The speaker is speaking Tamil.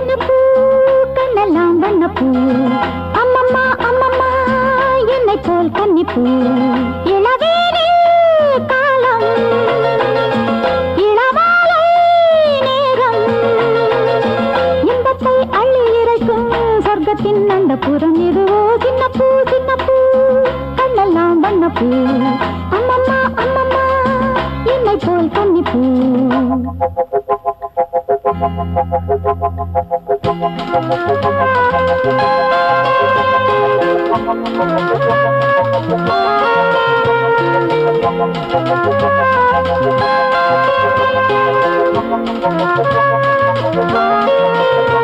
சின்ன கண்ணெல்லாம் வண்ணப்பூ அம்மம்மா அம்மம்மா என்னை போல் கன்னிப்பூ இளவேனே காலம் இளவாலை நேரம் இன்பத்தை அள்ளி இறைக்கும் சொர்க்கத்தின் அந்த புறம் இதுவோ சின்னப்பூ கண்ணெல்லாம் வண்ணப்பூ அம்மம்மா அம்மம்மா என்னை போல் கன்னிப்பூ Thank you.